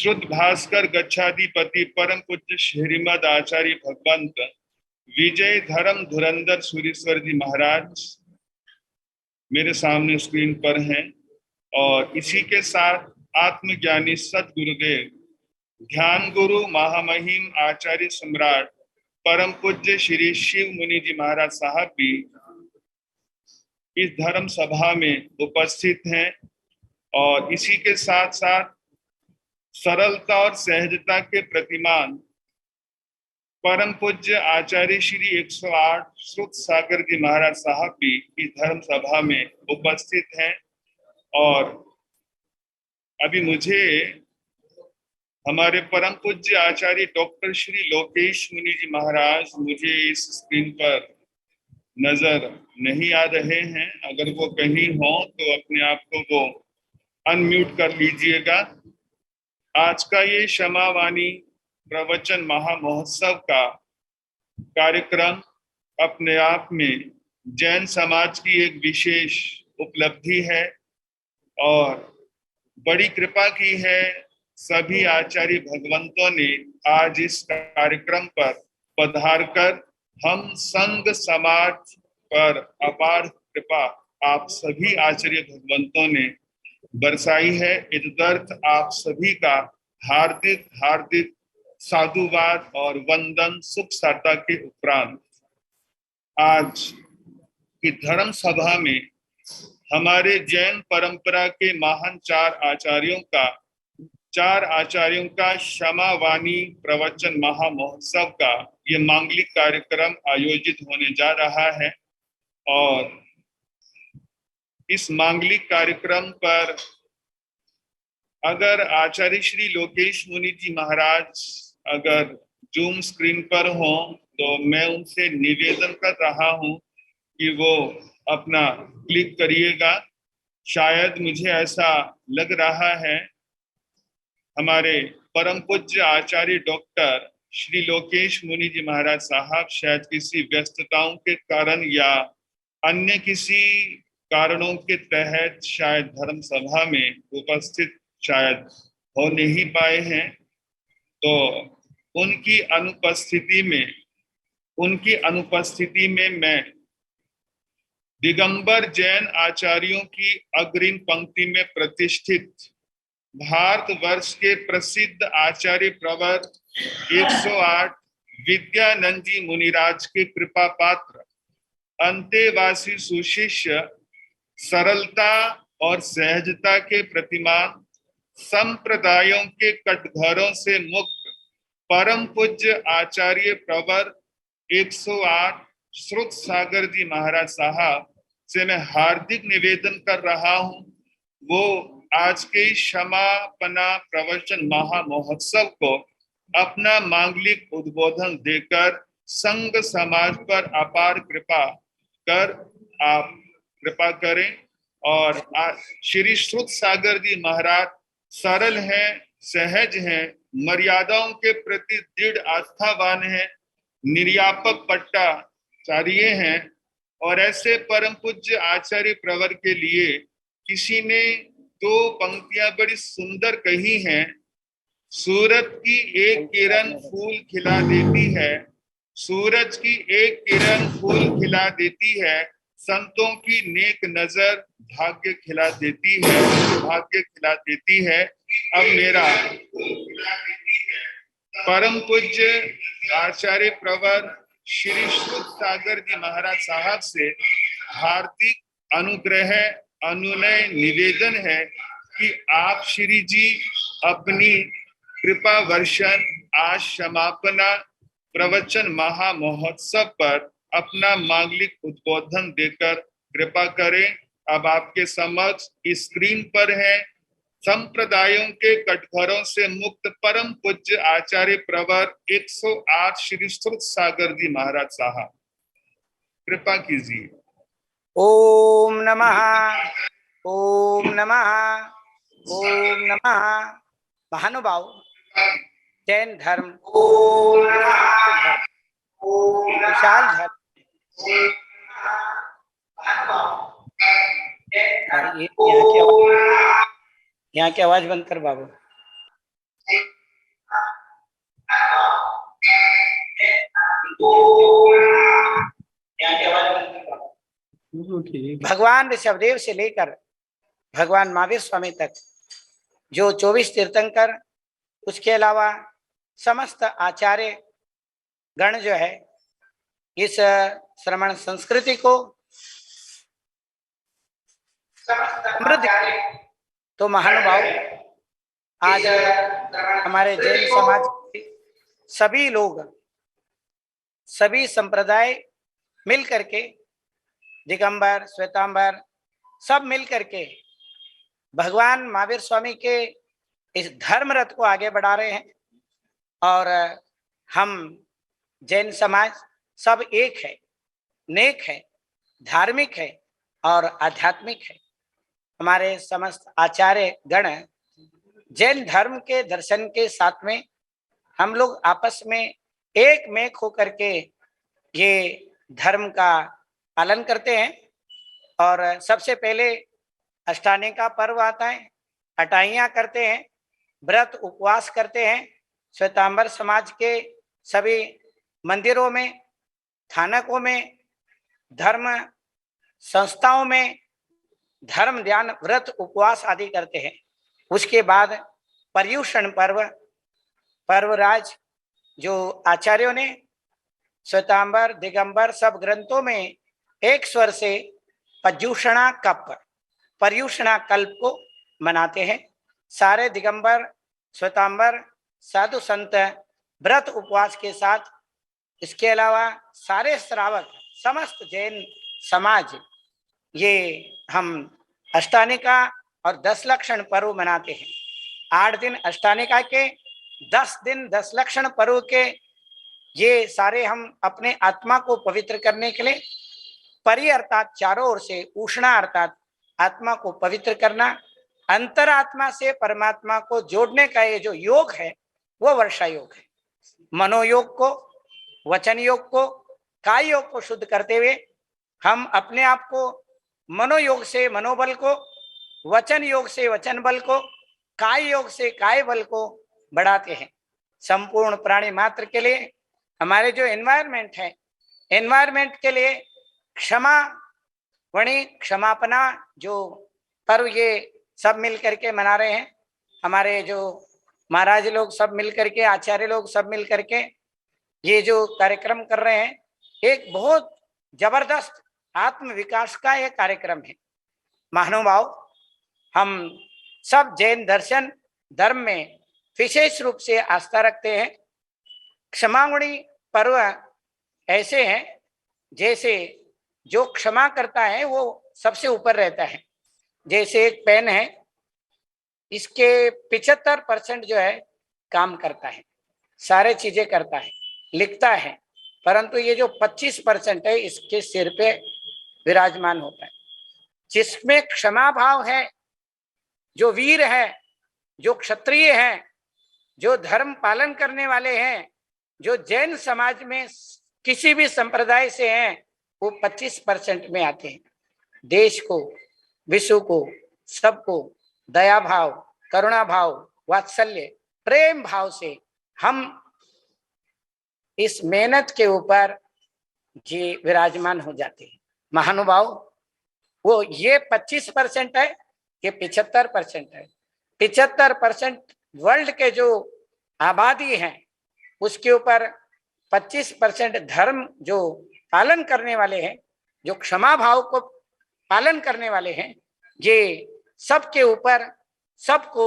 शुद्ध भास्कर गच्छाधिपति परम पूज्य श्रीमद आचार्य भगवंत विजय धर्म धुरंधर सूरीश्वर जी महाराज मेरे सामने स्क्रीन पर हैं और इसी के साथ आत्मज्ञानी सतगुरुदेव ध्यान गुरु महामहिम आचार्य सम्राट परम पूज्य श्री शिव मुनि जी महाराज साहब भी इस धर्म सभा में उपस्थित हैं और इसी के साथ साथ सरलता और सहजता के प्रतिमान परम पूज्य आचार्य श्री 108 श्रुत सागर जी महाराज साहब भी इस धर्म सभा में उपस्थित हैं। और अभी मुझे हमारे परम पूज्य आचार्य डॉक्टर श्री लोकेश मुनि जी महाराज मुझे इस स्क्रीन पर नजर नहीं आ रहे हैं। अगर वो कहीं हो तो अपने आप को वो अनम्यूट कर लीजिएगा। आज का ये क्षमावाणी प्रवचन महामहोत्सव का कार्यक्रम अपने आप में जैन समाज की एक विशेष उपलब्धि है और बड़ी कृपा की है सभी आचार्य भगवंतों ने आज इस कार्यक्रम पर पधार कर हम संघ समाज पर अपार कृपा आप सभी आचार्य भगवंतों ने बरसाई है। इतदर्थ आप सभी का हार्दिक हार्दिक साधुवाद और वंदन सुख साता के उपरांत आज की धर्म सभा में हमारे जैन परंपरा के महान चार आचार्यों का क्षमावाणी प्रवचन महामहोत्सव का ये मांगलिक कार्यक्रम आयोजित होने जा रहा है। और इस मांगलिक कार्यक्रम पर अगर आचार्य श्री लोकेश मुनि जी महाराज अगर जूम स्क्रीन पर हो तो मैं उनसे निवेदन कर रहा हूं कि वो अपना क्लिक करिएगा। शायद मुझे ऐसा लग रहा है हमारे परम पूज्य आचार्य डॉक्टर श्री लोकेश मुनि जी महाराज साहब शायद किसी व्यस्तताओं के कारण या अन्य किसी कारणों के तहत शायद धर्म सभा में उपस्थित शायद हो नहीं पाए हैं। तो उनकी अनुपस्थिति में मैं दिगंबर जैन आचार्यों की अग्रिम पंक्ति में प्रतिष्ठित भारतवर्ष के प्रसिद्ध आचार्य प्रवर 108 विद्यानंद जी मुनिराज के कृपा पात्र अंतेवासी सुशिष्य सरलता और सहजता के प्रतिमान संप्रदायों के कटघरों से मुक्त परम पूज्य आचार्य प्रवर 108 श्रुत सागर जी महाराज साहब से मैं हार्दिक निवेदन कर रहा हूं वो आज के क्षमापना प्रवचन महामहोत्सव को अपना मांगलिक उद्बोधन देकर संघ समाज पर अपार कृपा कर आप कृपा करें। और श्री श्रुत सागर जी महाराज सरल हैं, सहज हैं, मर्यादाओं के प्रति दृढ़ आस्थावान हैं, निर्यापक पट्टाचार्य हैं। और ऐसे परम पूज्य आचार्य प्रवर के लिए किसी ने दो पंक्तियां बड़ी सुंदर कही हैं। सूरज की एक किरण फूल खिला देती है, सूरज की एक किरण फूल खिला देती है, संतों की नेक नजर भाग्य खिला देती है। अब मेरा परम पूज्य आचार्य प्रवर श्री श्रुत सागर जी महाराज साहब से हार्दिक अनुग्रह अनुनय निवेदन है कि आप श्री जी अपनी कृपा वर्षण आज समापना प्रवचन महामहोत्सव पर अपना मांगलिक उद्बोधन देकर कृपा करें। अब आपके समक्ष स्क्रीन पर है संप्रदायों के कटघरों से मुक्त परम पूज्य आचार्य प्रवर 108 श्री श्रुत सागर जी महाराज साहब, कृपा कीजिए। ओम नमः, ओम नमः, ओम नमः। महानुभाव, जैन धर्म विशाल धर्म, यहाँ की आवाज बंद कर बाबू। भगवान ऋषभदेव से लेकर भगवान महावीर स्वामी तक जो 24 तीर्थंकर, उसके अलावा समस्त आचार्य गण जो है इस श्रमण संस्कृति को समृद्ध, तो महानुभाव आज हमारे जैन समाज के सभी लोग, सभी संप्रदाय मिल करके, दिगंबर, श्वेतांबर सब मिल करके भगवान महावीर स्वामी के इस धर्म रथ को आगे बढ़ा रहे हैं। और हम जैन समाज सब एक है, नेक है, धार्मिक है और आध्यात्मिक है। हमारे समस्त आचार्य गण जैन धर्म के दर्शन के साथ में हम लोग आपस में एक मेक होकर के ये धर्म का पालन करते हैं। और सबसे पहले अष्टानी का पर्व आता है, अटाइयाँ करते हैं, व्रत उपवास करते हैं। श्वेतांबर समाज के सभी मंदिरों में, थानकों में, धर्म संस्थाओं में धर्म ध्यान व्रत उपवास आदि करते हैं। उसके बाद पर्युषण पर्व, पर्वराज जो आचार्यों ने श्वेतांबर, दिगंबर सब ग्रंथों में एक स्वर से पर्युषणा कल्प को मनाते हैं। सारे दिगंबर, श्वेतांबर, साधु संत व्रत उपवास के साथ, इसके अलावा सारे श्रावक, समस्त जैन समाज, ये हम अष्टानिका और 10 लक्षण पर्व मनाते हैं। 8 दिन अष्टानिका के, 10 दिन 10 लक्षण पर्व के, ये सारे हम अपने आत्मा को पवित्र करने के लिए, परि अर्थात चारों ओर से, उष्णा अर्थात आत्मा को पवित्र करना, अंतरात्मा से परमात्मा को जोड़ने का ये जो योग है वो वर्षा योग है। मनोयोग को, वचन योग को, काय योग को शुद्ध करते हुए हम अपने आप को मनोयोग से मनोबल को, वचन योग से वचन बल को, काय योग से काय बल को बढ़ाते हैं। संपूर्ण प्राणी मात्र के लिए हमारे जो एनवायरमेंट है, एनवायरमेंट के लिए क्षमा वणी, क्षमापना जो पर्व ये सब मिल करके मना रहे हैं। हमारे जो महाराज लोग सब मिल करके, आचार्य लोग सब मिल करके ये जो कार्यक्रम कर रहे हैं, एक बहुत जबरदस्त आत्म विकास का यह कार्यक्रम है। महानुभाव, हम सब जैन दर्शन धर्म में विशेष रूप से आस्था रखते हैं। क्षमागुणी पर्व ऐसे हैं जैसे जो क्षमा करता है वो सबसे ऊपर रहता है। जैसे एक पेन है, इसके 75% जो है काम करता है, सारे चीजें करता है, लिखता है, परंतु ये जो 25% है इसके सिर पे विराजमान होता है। जिसमें क्षमा भाव है, जो वीर है, जो क्षत्रिय है, जो धर्म पालन करने वाले हैं, जो जैन समाज में किसी भी संप्रदाय से हैं, वो 25% में आते हैं। देश को, विश्व को, सबको दया भाव, करुणा भाव, वात्सल्य, प्रेम भाव से हम इस मेहनत के ऊपर जी विराजमान हो जाते हैं। महानुभाव, वो ये 25% है, ये 75% है। 75% वर्ल्ड के जो आबादी है उसके ऊपर 25% धर्म जो पालन करने वाले हैं, जो क्षमा भाव को पालन करने वाले हैं, ये सबके ऊपर सबको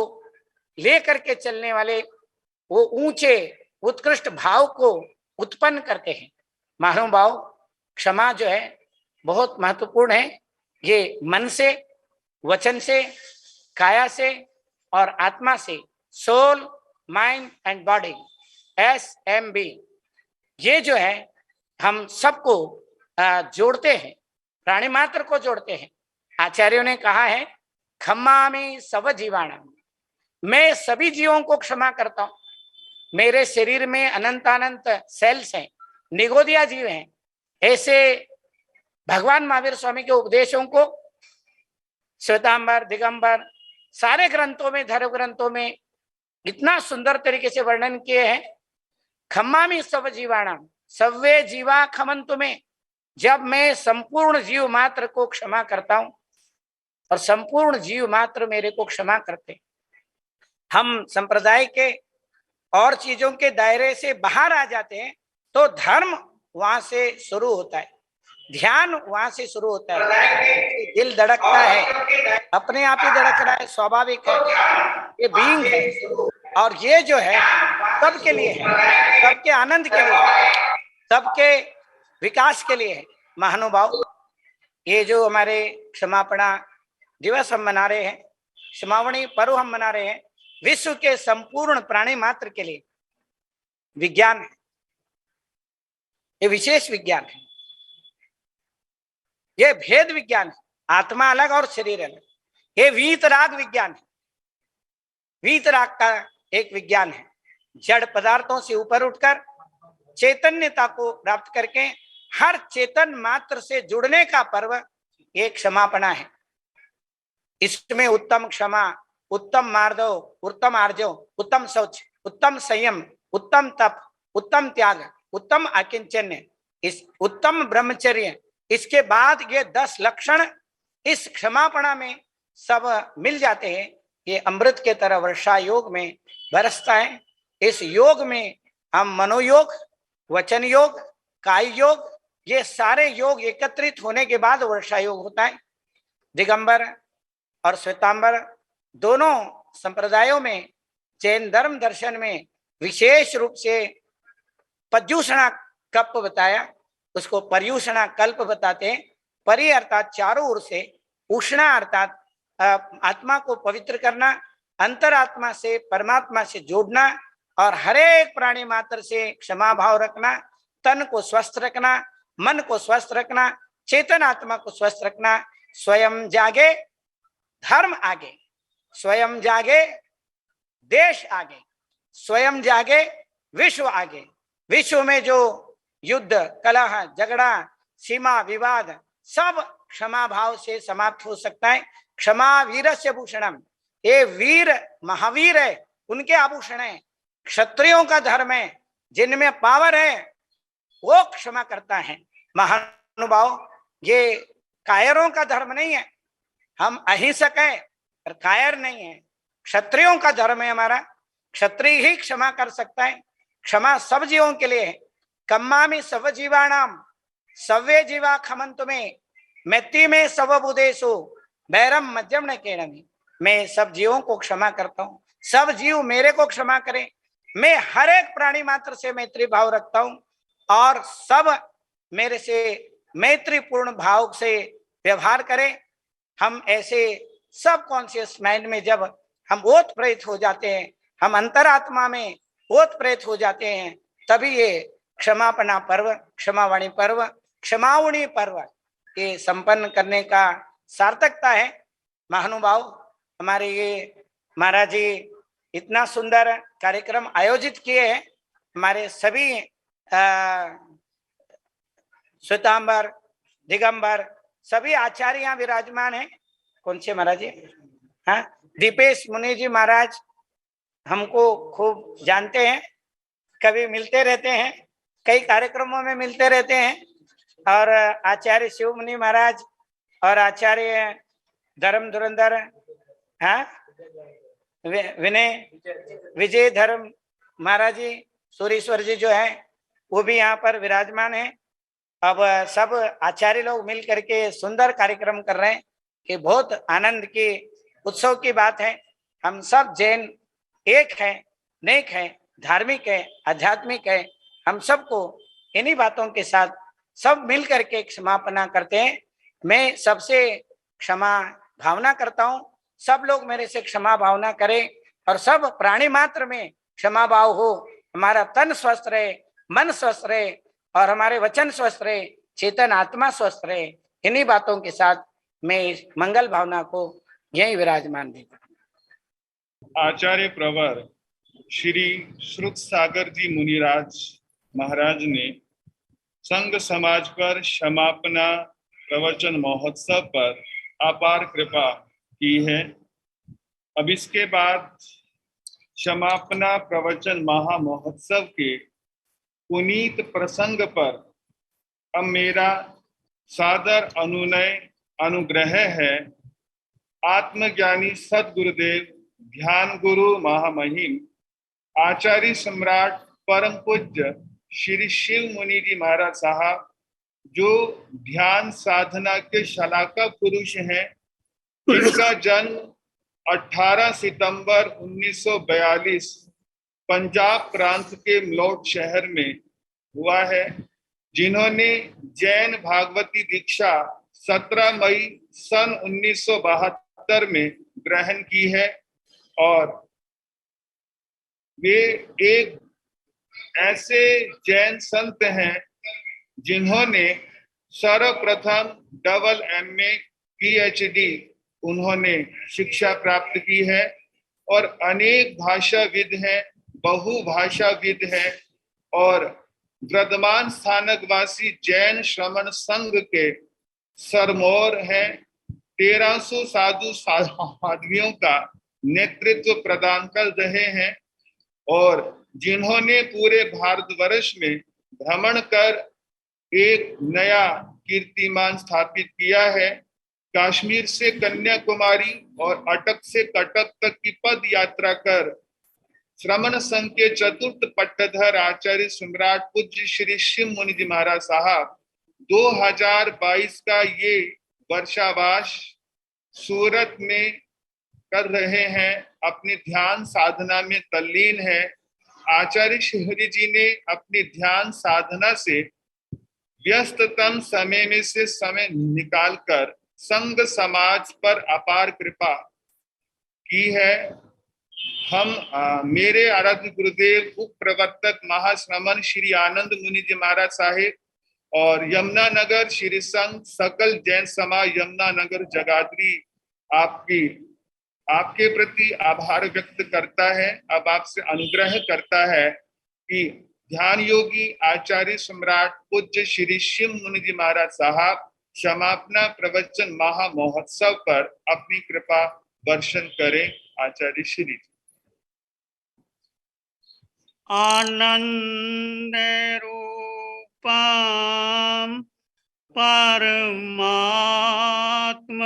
लेकर के चलने वाले वो ऊंचे उत्कृष्ट भाव को उत्पन्न करते हैं। महानुभाव, क्षमा जो है बहुत महत्वपूर्ण है। ये मन से, वचन से, काया से और आत्मा से, soul, mind and body, SMB, ये जो है हम सबको जोड़ते हैं, प्राणी मात्र को जोड़ते हैं। आचार्यों ने कहा है, क्षमामि सब जीवाणाम, मैं सभी जीवों को क्षमा करता हूं। मेरे शरीर में अनंत अनंत सेल्स हैं, निगोदिया जीव हैं। ऐसे भगवान महावीर स्वामी के उपदेशों को श्वेतांबर, दिगंबर सारे ग्रंथों में, धर्म ग्रंथों में इतना सुंदर तरीके से वर्णन किए हैं। खम्मामी सब जीवाणाम, सव्वे जीवा खमंतु में, जब मैं संपूर्ण जीव मात्र को क्षमा करता हूं और संपूर्ण जीव मात्र मेरे को क्षमा करते, हम संप्रदाय के और चीजों के दायरे से बाहर आ जाते हैं, तो धर्म वहां से शुरू होता है, ध्यान वहां से शुरू होता है। दिल धड़कता है, अपने आप ही धड़क रहा है, स्वाभाविक है, ये बीइंग है। और ये जो है सबके लिए है, सबके आनंद के लिए है, सबके विकास के लिए है। महानुभाव, ये जो हमारे क्षमापणा दिवस हम मना रहे हैं, क्षमावणी पर्व हम मना रहे हैं, विश्व के संपूर्ण प्राणी मात्र के लिए विज्ञान है, ये विशेष विज्ञान है, ये भेद विज्ञान है, आत्मा अलग और शरीर अलग। ये वीतराग विज्ञान है, वीतराग का एक विज्ञान है, जड़ पदार्थों से ऊपर उठकर चैतन्यता को प्राप्त करके हर चेतन मात्र से जुड़ने का पर्व ये क्षमापणा है। इसमें उत्तम क्षमा, उत्तम मार्दव, उत्तम आर्जव, उत्तम शौच, उत्तम संयम, उत्तम तप, उत्तम त्याग, उत्तम अकिंचन्य, इस उत्तम ब्रह्मचर्य, इसके बाद ये 10 लक्षण इस क्षमापणा में सब मिल जाते हैं। ये अमृत के तरह वर्षा योग में बरसता है। इस योग में हम मनोयोग, वचन योग, काय योग, ये सारे योग एकत्रित होने के बाद वर्षा योग होता है। दिगंबर और श्वेतांबर दोनों संप्रदायों में, जैन धर्म दर्शन में विशेष रूप से पर्युषणा कल्प बताया, उसको पर्युषणा कल्प बताते हैं। परि अर्थात चारों ओर से, उष्णा अर्थात आत्मा को पवित्र करना, अंतरात्मा से परमात्मा से जोड़ना और हर एक प्राणी मात्र से क्षमा भाव रखना, तन को स्वस्थ रखना, मन को स्वस्थ रखना, चेतन आत्मा को स्वस्थ रखना। स्वयं जागे धर्म आगे, स्वयं जागे देश आगे, स्वयं जागे विश्व आगे। विश्व में जो युद्ध, कलह, झगड़ा, सीमा विवाद सब क्षमा भाव से समाप्त हो सकता है। क्षमा वीरस्य भूषणम, ये वीर महावीर है, उनके आभूषण है। क्षत्रियों का धर्म है, जिनमें पावर है वो क्षमा करता है। महानुभाव, ये कायरों का धर्म नहीं है, हम अहिंसक है पर कायर नहीं है। क्षत्रियों का धर्म है हमारा, क्षत्रिय ही क्षमा कर सकता है। क्षमा सब जीवों के लिए है। कम्मामि सब जीवाणाम सव्वे जीवा खमंतु में, मैत्री में सब बुदेशो बैरम मध्यम न केणमी। मैं सब जीवों को क्षमा करता हूँ, सब जीव मेरे को क्षमा करें। मैं हर एक प्राणी मात्र से मैत्री भाव रखता हूँ और सब मेरे से मैत्रीपूर्ण भाव से व्यवहार करें। हम ऐसे सब कॉन्शियस माइंड में जब हम ओत प्रेत हो जाते हैं, हम अंतरात्मा में ओत प्रेत हो जाते हैं, तभी ये क्षमापना पर्व, क्षमावाणी पर्व, क्षमावणी पर्व ये संपन्न करने का सार्थकता है। महानुभाव, हमारे ये महाराज जी इतना सुंदर कार्यक्रम आयोजित किए हैं। हमारे सभी श्वेतांबर, दिगंबर सभी आचार्य यहाँ विराजमान हैं। कौन से महाराज जी? हाँ, दीपेश मुनि जी महाराज हमको खूब जानते हैं, कभी मिलते रहते हैं, कई कार्यक्रमों में मिलते रहते हैं। और आचार्य शिव मुनि महाराज और आचार्य धर्म धुरंधर, हाँ, विनय विजय धर्म महाराज जी, सूरीश्वर जी जो है वो भी यहाँ पर विराजमान है। अब सब आचार्य लोग मिल करके सुंदर कार्यक्रम कर रहे हैं। ये बहुत आनंद की उत्सव की बात है। हम सब जैन एक है, नेक है, धार्मिक है, आध्यात्मिक है। हम सबको इन्हीं बातों के साथ सब मिल करके क्षमापना करते हैं। मैं सबसे क्षमा भावना करता हूँ, सब लोग मेरे से क्षमा भावना करें और सब प्राणी मात्र में क्षमा भाव हो। हमारा तन स्वस्थ रहे, मन स्वस्थ रहे और हमारे वचन स्वस्थ रहे, चेतन आत्मा स्वस्थ रहे। इन्हीं बातों के साथ मैं इस मंगल भावना को यही विराजमान देता हूँ। आचार्य प्रवर श्री श्रुत सागर जी मुनिराज महाराज ने संघ समाज पर क्षमापना प्रवचन महोत्सव पर अपार कृपा की है। अब इसके बाद क्षमापना प्रवचन महा महोत्सव के पुनीत प्रसंग पर अब मेरा सादर अनुनय अनुग्रह है। आत्मज्ञानी सदगुरुदेव ध्यान गुरु महामहिम आचार्य सम्राट परम पूज्य श्री शिव मुनि जी महाराज साहब, जो ध्यान साधना के शलाका पुरुष हैं, जिनका जन्म 18 सितंबर 1942 पंजाब प्रांत के मलौट शहर में हुआ है, जिन्होंने जैन भागवती दीक्षा 17 मई सन 1972 में ग्रहण की है। और वे एक ऐसे जैन संत हैं जिन्होंने सर्वप्रथम डबल MA PhD उन्होंने शिक्षा प्राप्त की है और अनेक भाषाविद हैं, बहुभाषाविद हैं और वर्धमान स्थानकवासी जैन श्रमण संघ के सरमौर हैं। 1300 साधु साध्वियों का नेतृत्व प्रदान कर रहे हैं और जिन्होंने पूरे भारतवर्ष में भ्रमण कर एक नया कीर्तिमान स्थापित किया है। कश्मीर से कन्याकुमारी और अटक से कटक तक की पद यात्रा कर श्रमण संघ के चतुर्थ पट्टधर आचार्य सम्राट पूज्य श्री शिव मुनि जी महाराज साहब 2022 का ये वर्षावास सूरत में कर रहे हैं, अपनी ध्यान साधना में तल्लीन है। आचार्य शिवहरि जी ने अपनी ध्यान साधना से व्यस्ततम समय में से समय निकालकर संघ समाज पर अपार कृपा की है। हम मेरे आराध्य गुरुदेव उप प्रवर्तक महाश्रमण श्री आनंद मुनि जी महाराज साहेब और यमुनानगर श्री संघ सकल जैन समाज यमुनानगर जगाधरी आपके प्रति आभार व्यक्त करता है। अब आपसे अनुग्रह करता है कि ध्यान योगी आचार्य सम्राट पूज्य श्री शिव मुनि जी महाराज साहब समापना प्रवचन महा महोत्सव पर अपनी कृपा वर्षण करें। आचार्य श्री आनंद रूपम परमात्म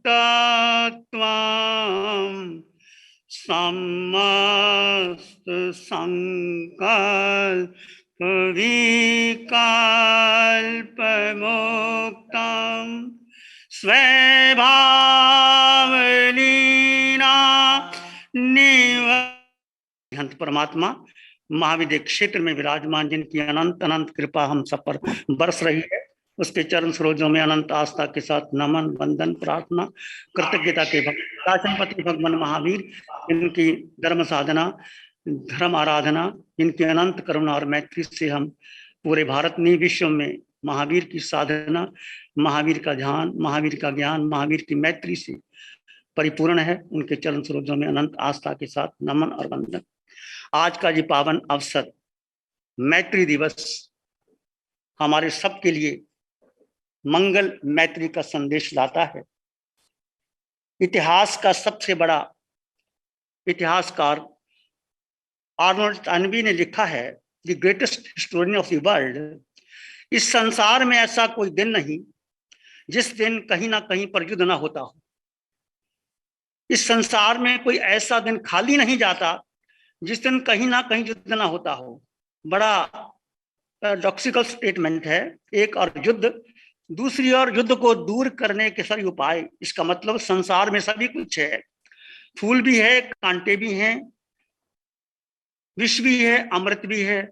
तत्वम समस्त संकल्प विकल्प मुक्तम स्वभावलीना निवहंत परमात्मा महाविद्य क्षेत्र में विराजमान, जिनकी अनंत अनंत कृपा हम सब पर बरस रही है, उसके चरण सरोजों में अनंत आस्था के साथ नमन वंदन प्रार्थना कृतज्ञता के राजपति भगवान महावीर, इनकी धर्म साधना धर्म आराधना, इनकी अनंत करुणा और मैत्री से हम पूरे भारत में विश्व में महावीर की साधना, महावीर का ध्यान, महावीर का ज्ञान, महावीर की मैत्री से परिपूर्ण है। उनके चरण सरोजों में अनंत आस्था के साथ नमन और वंदन। आज का ये पावन अवसर मैत्री दिवस हमारे सबके लिए मंगल मैत्री का संदेश लाता है। इतिहास का सबसे बड़ा इतिहासकार आर्नोल्ड टॉयनबी ने लिखा है, the greatest historian of the world, इस संसार में ऐसा कोई दिन नहीं जिस दिन कहीं ना कहीं पर युद्ध ना होता हो। इस संसार में कोई ऐसा दिन खाली नहीं जाता जिस दिन कहीं ना कहीं युद्ध ना होता हो। बड़ा पैराडॉक्सिकल स्टेटमेंट है। एक और युद्ध, दूसरी ओर युद्ध को दूर करने के सारे उपाय। इसका मतलब संसार में सभी कुछ है, फूल भी है, कांटे भी हैं, विष भी है, अमृत भी है,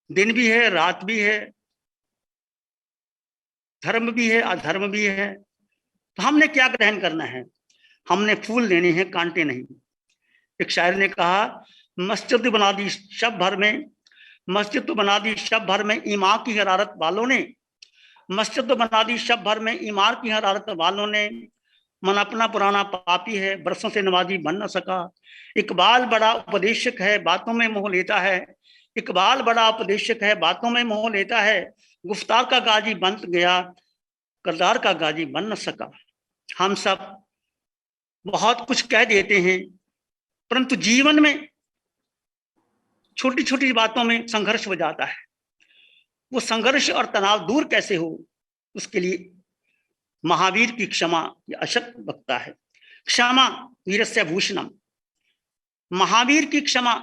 दिन भी है, रात भी है, धर्म भी है, अधर्म भी है। तो हमने क्या ग्रहण करना है? हमने फूल लेने हैं, कांटे नहीं। एक शायर ने कहा, मस्जिद बना दी शब भर में, मस्जिद तो बना दी शब भर में ईमान की हरारत वालों ने, मस्जिद तो बना दी शब भर में ईमान की हरारत वालों ने, मन अपना पुराना पापी है, बरसों से नमाजी बन न सका। इकबाल बड़ा उपदेशक है, बातों में मोह लेता है, इकबाल बड़ा उपदेशक है, बातों में मोह लेता है, गुफ्तार का गाजी बन गया, किरदार का गाजी बन न सका। हम सब बहुत कुछ कह देते हैं, परंतु जीवन में छोटी छोटी बातों में संघर्ष हो जाता है। वो संघर्ष और तनाव दूर कैसे हो, उसके लिए महावीर की क्षमा अशक्त वक्ता है। क्षमा वीरस्य भूषणम। महावीर की क्षमा,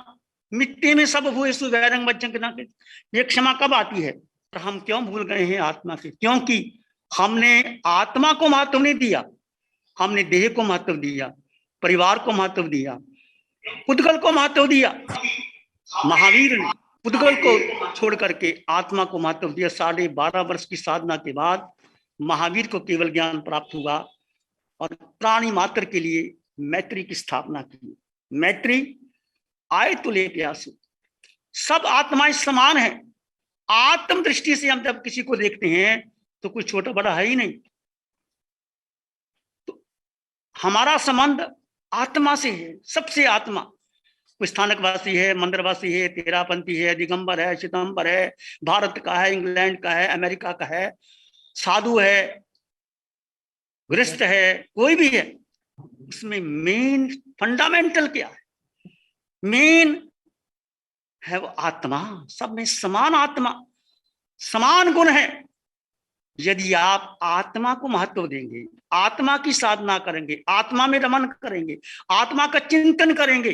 मिट्टी में सब हुए सुवैरंग वज्रंगना के, ये क्षमा कब आती है? और हम क्यों भूल गए हैं आत्मा से? क्योंकि हमने आत्मा को महत्व नहीं दिया, हमने देह को महत्व दिया, परिवार को महत्व दिया, पुद्गल को महत्व दिया। महावीर ने पुद्गल को छोड़ करके आत्मा को महत्व दिया। 12.5 वर्ष की साधना के बाद महावीर को केवल ज्ञान प्राप्त हुआ और प्राणी मात्र के लिए मैत्री की स्थापना की। मैत्री आए तो ले प्यासु, सब आत्माएं समान है। आत्म दृष्टि से हम जब किसी को देखते हैं तो कोई छोटा बड़ा है ही नहीं। तो हमारा संबंध आत्मा से है, सबसे आत्मा। कोई स्थानकवासी है, मंदिरवासी है, तेरापंथी है, दिगंबर है, श्वेतांबर है, भारत का है, इंग्लैंड का है, अमेरिका का है, साधु है, गृहस्थ है, कोई भी है, उसमें मेन फंडामेंटल क्या है? मेन है वो आत्मा। सब में समान आत्मा, समान गुण है। यदि आप आत्मा को महत्व देंगे, आत्मा की साधना करेंगे, आत्मा में रमन करेंगे, आत्मा का चिंतन करेंगे,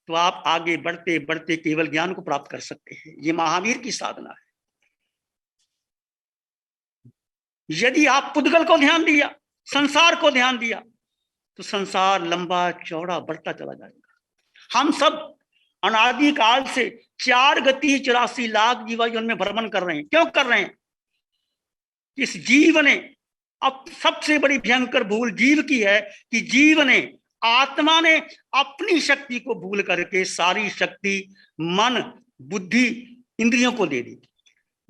तो आप आगे बढ़ते बढ़ते केवल ज्ञान को प्राप्त कर सकते हैं। ये महावीर की साधना है। यदि आप पुद्गल को ध्यान दिया, संसार को ध्यान दिया, तो संसार लंबा चौड़ा बढ़ता चला जाएगा। हम सब अनादिकाल से 4 गति 84 लाख जीवायुन में भ्रमण कर रहे हैं। क्यों कर रहे हैं? इस जीव ने, अब सबसे बड़ी भयंकर भूल जीव की है कि जीव ने, आत्मा ने अपनी शक्ति को भूल करके सारी शक्ति मन, बुद्धि, इंद्रियों को दे दी।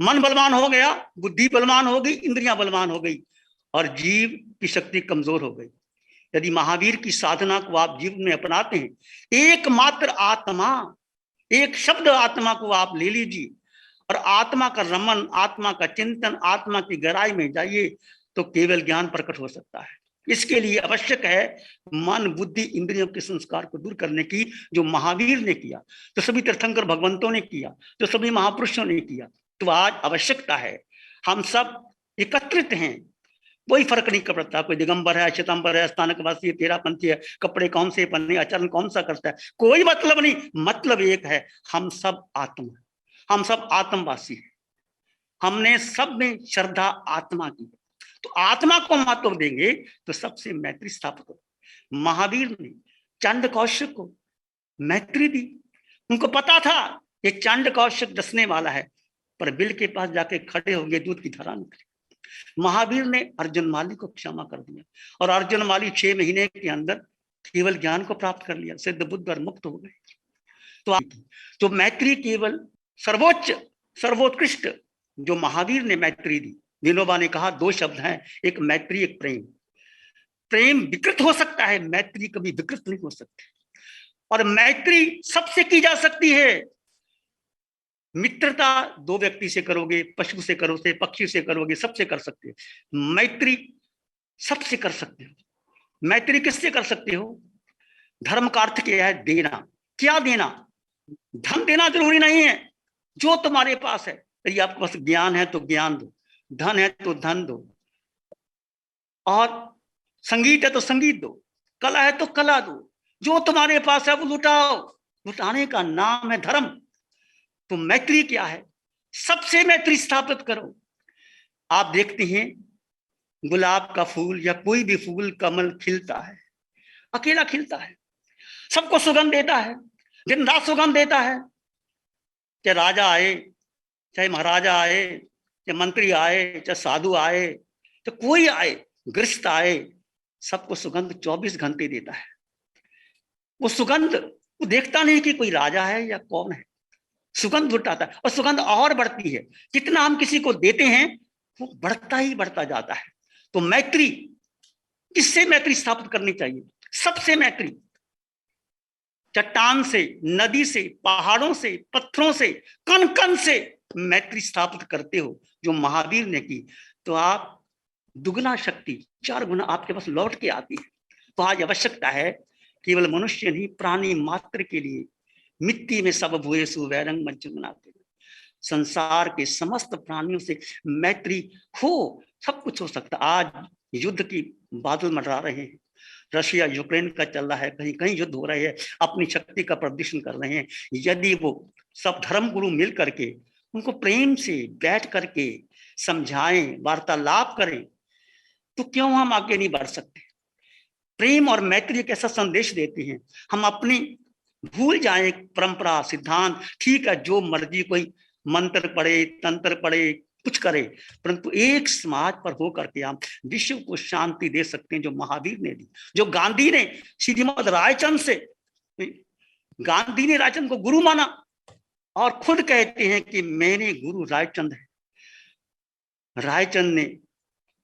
मन बलवान हो गया, बुद्धि बलवान हो गई, इंद्रियां बलवान हो गई और जीव की शक्ति कमजोर हो गई। यदि महावीर की साधना को आप जीवन में अपनाते हैं, एकमात्र आत्मा, एक शब्द आत्मा को आप ले लीजिए और आत्मा का रमन, आत्मा का चिंतन, आत्मा की गहराई में जाइए, तो केवल ज्ञान प्रकट हो सकता है। इसके लिए आवश्यक है मन, बुद्धि, इंद्रियों के संस्कार को दूर करने की, जो महावीर ने किया, जो सभी तीर्थंकर भगवंतों ने किया, जो सभी महापुरुषों ने किया। तो आज आवश्यकता है, हम सब एकत्रित हैं, कोई फर्क नहीं पड़ता, कोई दिगंबर है, श्वेतांबर है, स्थानकवासी है, तेरापंथी है, कपड़े कौन से पहने, आचरण कौन सा करता है, कोई मतलब नहीं। मतलब एक है, हम सब आत्मा, हम सब आत्मवासी हैं। हमने सब में श्रद्धा आत्मा की, तो आत्मा को महत्व देंगे तो सबसे मैत्री स्थापित हो। महावीर ने चांड कौशिक को मैत्री दी। उनको पता था ये चांड कौशिक डसने वाला है, पर बिल के पास जाके खड़े हो गए, दूध की धारा निकली। महावीर ने अर्जुन माली को क्षमा कर दिया और अर्जुन माली 6 महीने के अंदर केवल ज्ञान को प्राप्त कर लिया, सिद्ध बुद्ध और मुक्त हो गए। तो मैत्री केवल सर्वोच्च, सर्वोत्कृष्ट जो महावीर ने मैत्री दी। विनोबा ने कहा 2 शब्द हैं, एक मैत्री, एक प्रेम। प्रेम विकृत हो सकता है, मैत्री कभी विकृत नहीं हो सकती। और मैत्री सबसे की जा सकती है। मित्रता 2 व्यक्ति से करोगे, पशु से करोगे, पक्षी से करोगे, सबसे कर सकते हो। मैत्री सबसे कर सकते हो। मैत्री किससे कर सकते हो? धर्म का अर्थ क्या है? देना। क्या देना? धन देना जरूरी नहीं है, जो तुम्हारे पास है। यदि आपके पास ज्ञान है तो ज्ञान दो, धन है तो धन दो, और संगीत है तो संगीत दो, कला है तो कला दो। जो तुम्हारे पास है वो लुटाओ। लुटाने का नाम है धर्म। तो मैत्री क्या है? सबसे मैत्री स्थापित करो। आप देखते हैं गुलाब का फूल या कोई भी फूल, कमल खिलता है, अकेला खिलता है, सबको सुगंध देता है, दिन रात सुगंध देता है। चाहे राजा आए, चाहे महाराजा आए, चाहे मंत्री आए, चाहे साधु आए, चाहे कोई आए, गृहस्थ आए, सबको सुगंध 24 घंटे देता है। वो सुगंध, वो देखता नहीं कि कोई राजा है या कौन है, सुगंध उठाता है और सुगंध और बढ़ती है। जितना हम किसी को देते हैं वो बढ़ता ही बढ़ता जाता है। तो मैत्री, किससे मैत्री स्थापित करनी चाहिए? सबसे मैत्री। चट्टान से, नदी से, पहाड़ों से, पत्थरों से, कण कण से मैत्री स्थापित करते हो, जो महावीर ने की, तो आप दुगना शक्ति, 4 गुना आपके पास लौट के आती है। तो आज आवश्यकता है केवल मनुष्य नहीं, प्राणी मात्र के लिए मिट्टी में सब भूयसु वैरंग मज्जुनाते। संसार के समस्त प्राणियों से मैत्री हो, सब कुछ हो सकता। आज युद्ध की बादल मंडरा रहे हैं, रशिया यूक्रेन का चल रहा है, कहीं कहीं युद्ध हो रहे हैं, अपनी शक्ति का प्रदर्शन कर रहे हैं। यदि वो सब धर्म गुरु मिल करके उनको प्रेम से बैठ करके समझाएं, वार्तालाप करें, तो क्यों हम आगे नहीं बढ़ सकते। प्रेम और मैत्री एक ऐसा संदेश देती हैं, हम अपनी भूल जाएं परंपरा सिद्धांत, ठीक है जो मर्जी कोई मंत्र पढ़े तंत्र पढ़े कुछ करे, परंतु एक समाज पर होकर के हम विश्व को शांति दे सकते हैं, जो महावीर ने दी, जो गांधी ने श्रीमद रायचंद से, गांधी ने रायचंद को गुरु माना और खुद कहते हैं कि मेरे गुरु रायचंद है। रायचंद ने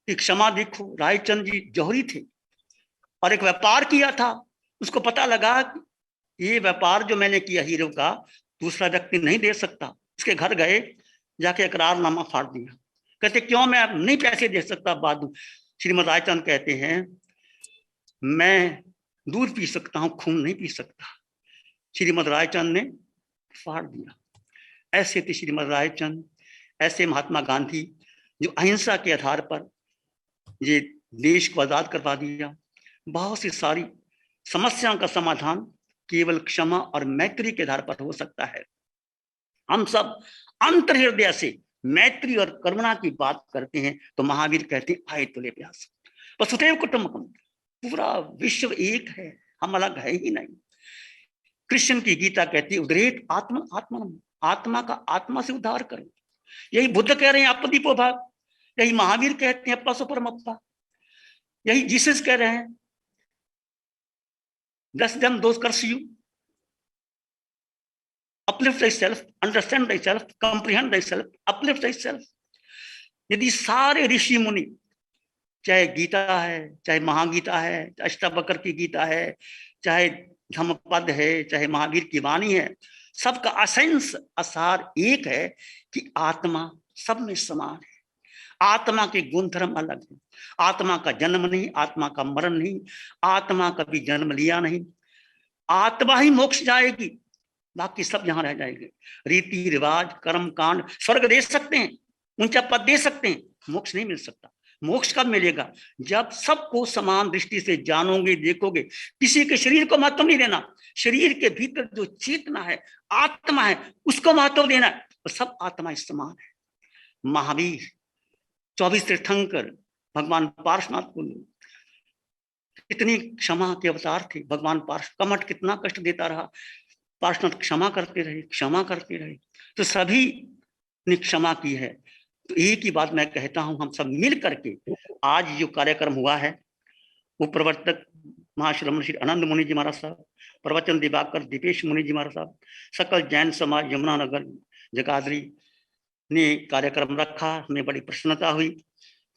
एक क्षमा देखो, रायचंद जी जौहरी थे और एक व्यापार किया था, उसको पता लगा कि ये व्यापार जो मैंने किया हीरो का दूसरा व्यक्ति नहीं दे सकता। उसके घर गए, जाके इकरारनामा फाड़ दिया। कहते क्यों, मैं नहीं पैसे दे सकता, बाद दूं। श्रीमद रायचंद कहते हैं मैं दूध पी सकता हूं, खून नहीं पी सकता। श्रीमद रायचंद ने फाड़ दिया। ऐसे थे श्रीमद रायचंद, ऐसे महात्मा गांधी जो अहिंसा के आधार पर ये देश को आजाद करवा दिया। बहुत सी सारी समस्याओं का समाधान केवल क्षमा और मैत्री के आधार पर हो सकता है। हम सब अंतर हृदय से मैत्री और करुणा की बात करते हैं, तो महावीर कहते हैं आए तुले प्यास वसुधैव कुटुंबकम, पूरा विश्व एक है, हम अलग है ही नहीं। कृष्ण की गीता कहती है उद्रेक आत्मा आत्मा, आत्मा का आत्मा से उद्धार करो। यही बुद्ध कह रहे हैं अपदीपो भाव, यही महावीर कहते हैं अपा सुपरम अपा, यही जीसस कह रहे हैं bless them those curse you, uplift thyself, understand thyself, comprehend thyself, uplift thyself। यदि सारे ऋषि मुनि, चाहे गीता है, चाहे महागीता है, अष्टावक्र की गीता है, चाहे धम्मपद है, चाहे महावीर की वाणी है, सबका असेंस असार एक है कि आत्मा सब में समान है। आत्मा के गुण धर्म अलग है। आत्मा का जन्म नहीं, आत्मा का मरण नहीं, आत्मा कभी जन्म लिया नहीं। आत्मा ही मोक्ष जाएगी, बाकी सब यहां रह जाएंगे। रीति रिवाज कर्म कांड स्वर्ग दे सकते हैं, ऊंचा पद दे सकते हैं, मोक्ष नहीं मिल सकता। मोक्ष कब मिलेगा? जब सबको समान दृष्टि से जानोगे, देखोगे। किसी के शरीर को महत्व नहीं देना, शरीर के भीतर जो चेतना है, आत्मा है, उसको महत्व देना है। तो सब आत्मा समान है। महावीर 24 तीर्थंकर, भगवान पार्श्वनाथ को कितनी क्षमा के अवतार थे। भगवान कमठ कितना कष्ट देता रहा, पार्श्वनाथ क्षमा करते रहे, क्षमा करते रहे, तो सभी ने क्षमा की है। तो एक ही बात मैं कहता हूं, हम सब मिल करके आज जो कार्यक्रम हुआ है, वो प्रवर्तक महाश्रमण श्री आनंद मुनि जी महाराज साहब, प्रवचन दिवाकर दीपेश मुनि जी महाराज साहब, सकल जैन समाज यमुनानगर जगाधरी ने कार्यक्रम रखा। हमें बड़ी प्रसन्नता हुई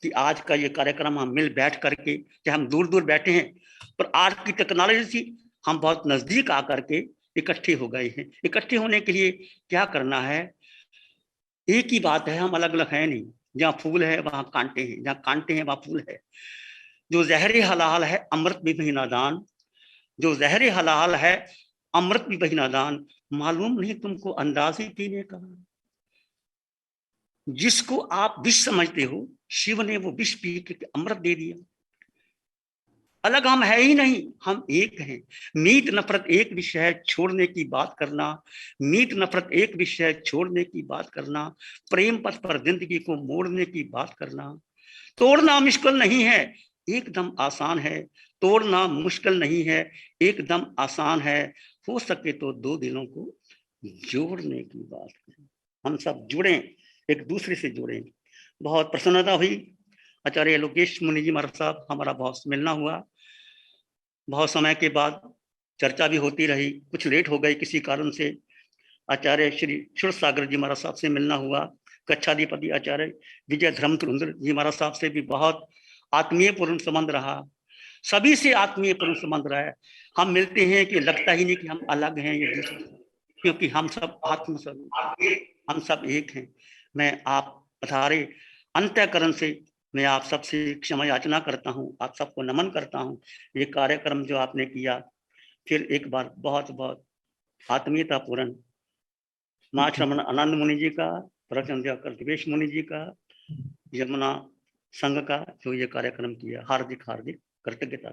कि आज का ये कार्यक्रम हम मिल बैठ करके, चाहे हम दूर दूर बैठे हैं, पर आज की टेक्नोलॉजी से हम बहुत नजदीक आकर के इकट्ठे हो गए हैं। इकट्ठे होने के लिए क्या करना है? एक ही बात है, हम अलग अलग हैं नहीं। जहाँ फूल है वहां कांटे हैं, जहाँ कांटे हैं वहां फूल है। जो जहरे हलाल है अमृत भी वही नादान, जो जहरे हलाल है अमृत भी वही नादान। मालूम नहीं तुमको अंदाज ही पीने का, जिसको आप विष समझते हो, शिव ने वो विष पी के अमृत दे दिया। अलग हम है ही नहीं, हम एक हैं। मीत नफरत एक विषय है, छोड़ने की बात करना। मीत नफरत एक विषय है, छोड़ने की बात करना। प्रेम पथ पर जिंदगी को मोड़ने की बात करना। तोड़ना मुश्किल नहीं है, एकदम आसान है। तोड़ना मुश्किल नहीं है, एकदम आसान है। हो सके तो दो दिलों को जोड़ने की बात करें। हम सब जुड़े, एक दूसरे से जुड़े। बहुत प्रसन्नता हुई। आचार्य लोकेश मुनि जी महाराज साहब, हमारा बहुत मिलना हुआ। बहुत समय के बाद चर्चा भी होती रही, कुछ लेट हो गई किसी कारण से। आचार्य श्री सुर सागर जी महाराज साहब से मिलना हुआ। कच्छाधिपति आचार्य विजय धर्म तुरुंदर जी महाराज साहब से भी बहुत आत्मीय पूर्ण संबंध रहा। सभी से आत्मीय पूर्ण संबंध रहा है। हम मिलते हैं कि लगता ही नहीं कि हम अलग हैं ये दूसरे, क्योंकि हम सब आत्म स्वरूप, हम सब एक हैं। मैं आप पधारे अंतःकरण से मैं आप सबसे क्षमा याचना करता हूँ, आप सबको नमन करता हूँ। ये कार्यक्रम जो आपने किया, फिर एक बार बहुत बहुत आत्मीयता पूर्ण माँ श्रमण आनंद मुनि जी का, प्रवचन दिवेश मुनि जी का, यमुना संघ का जो ये कार्यक्रम किया, हार्दिक हार्दिक कृतज्ञता।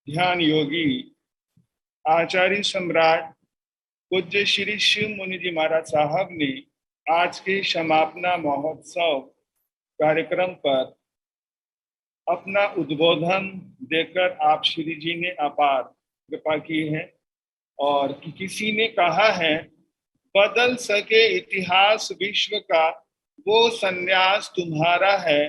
ध्यान योगी आचार्य सम्राट पूज्य श्री शिव मुनि जी महाराज साहब ने आज के समापना महोत्सव कार्यक्रम पर अपना उद्बोधन देकर आप श्री जी ने अपार कृपा की है। और किसी ने कहा है, बदल सके इतिहास विश्व का वो सन्यास तुम्हारा है,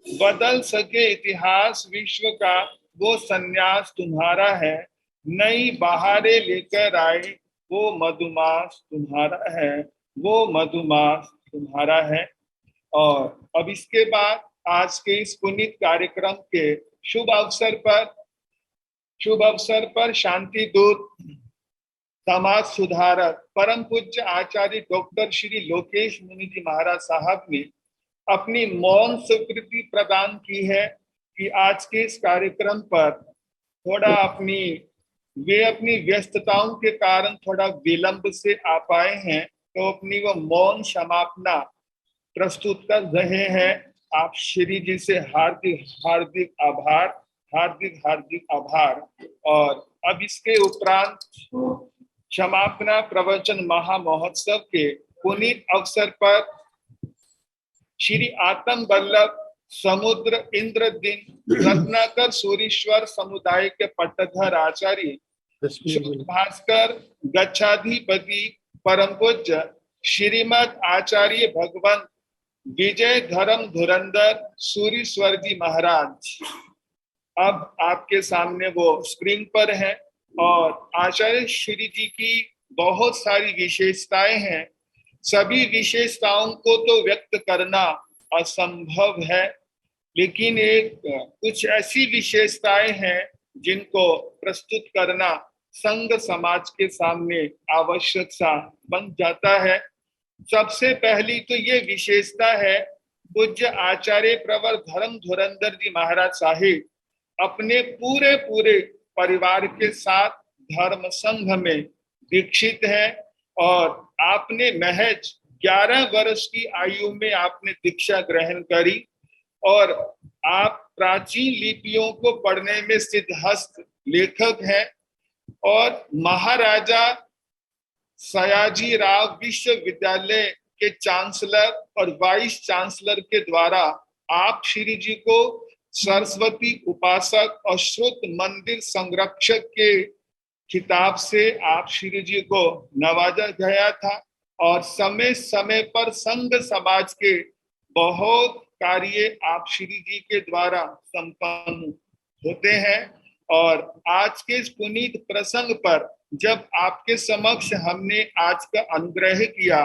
बदल सके इतिहास विश्व का वो सन्यास तुम्हारा है, नई बहारें लेकर आए वो मधुमास तुम्हारा है, वो मधुमास तुम्हारा है। और अब इसके बाद आज के इस पुनीत कार्यक्रम के शुभ अवसर पर शांति दूत समाज सुधारक परम पूज्य आचार्य डॉक्टर श्री लोकेश मुनि जी महाराज साहब ने अपनी मौन स्वीकृति प्रदान की है कि आज के इस कार्यक्रम पर थोड़ा वे अपनी व्यस्तताओं के कारण थोड़ा विलंब से आ पाए हैं, तो अपनी वो मौन समापना प्रस्तुत कर रहे हैं। आप श्री जी से हार्दिक हार्दिक आभार, हार्दिक हार्दिक आभार। और अब इसके उपरांत समापना प्रवचन महा महोत्सव के पुनीत अवसर पर श्री आत्म वल्लभ समुद्र इंद्रदीन रत्नाकर सूरीश्वर समुदाय के पट्टधर आचार्य भास्कर गच्छाधिपति परम पूज्य श्रीमद आचार्य भगवंत विजय धर्म धुरंधर सूरीश्वर जी महाराज अब आपके सामने वो स्क्रीन पर है। और आचार्य श्री जी की बहुत सारी विशेषताएं हैं, सभी विशेषताओं को तो व्यक्त करना असंभव है, लेकिन कुछ ऐसी विशेषताएं हैं जिनको प्रस्तुत करना संघ समाज के सामने आवश्यक सा बन जाता है। सबसे पहली तो ये विशेषता है, पूज्य आचार्य प्रवर धर्म धुरंधर जी महाराज साहिब अपने पूरे परिवार के साथ धर्म संघ में दीक्षित है। और आपने महज 11 वर्ष की आयु में आपने दीक्षा ग्रहण करी और आप प्राचीन लिपियों को पढ़ने में सिद्धहस्त लेखक हैं। और महाराजा सयाजी राव विश्वविद्यालय के चांसलर और वाइस चांसलर के द्वारा आप श्री जी को सरस्वती उपासक और श्रुत मंदिर संरक्षक के खिताब से आप श्री जी को नवाजा गया था। और समय समय पर संघ समाज के बहुत कार्य आप श्री जी के द्वारा संपन्न होते हैं। और आज के इस पुनीत प्रसंग पर जब आपके समक्ष हमने आज का अनुग्रह किया,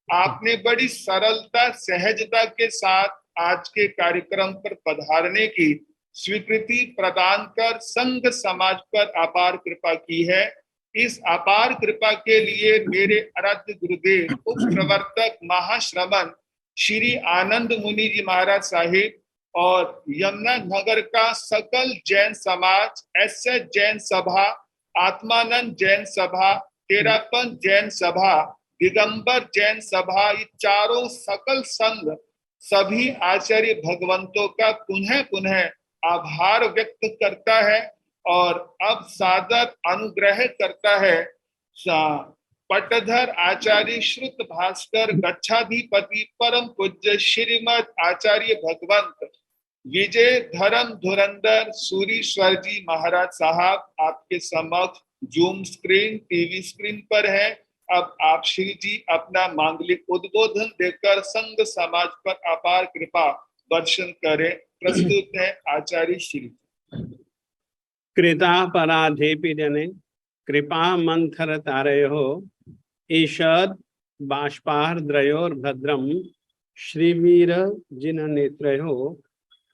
आपने बड़ी सरलता सहजता के साथ आज के कार्यक्रम पर पधारने की स्वीकृति प्रदान कर संघ समाज पर अपार कृपा की है। इस अपार कृपा के लिए मेरे आराध्य गुरुदेव उप प्रवर्तक महाश्रमण श्री आनंद मुनि जी महाराज साहिब और यमुना नगर का सकल जैन समाज, एस जैन सभा, आत्मानंद जैन सभा, तेरापंथ जैन सभा, दिगंबर जैन सभा, ये चारों सकल संघ सभी आचार्य भगवंतों का पुनः पुनः आभार व्यक्त करता है। और अब सादर अनुग्रह करता है पट्टधर आचार्य श्रुत भास्कर गच्छाधिपति परम पूज्य श्रीमद आचार्य भगवंत विजय धर्म धुरंधर सूरीश्वर जी महाराज साहब आपके समक्ष जूम स्क्रीन टीवी स्क्रीन पर है। अब आप श्री जी अपना मांगलिक उद्बोधन देकर संघ समाज पर अपार कृपा वर्षण करें। प्रस्तुत है आचार्य श्री। कृता पराधेपि जने कृपा मंथर तारयो ईषद बाष्पार्द्रयोर्भद्रम श्रीवीर जिन नेत्रयो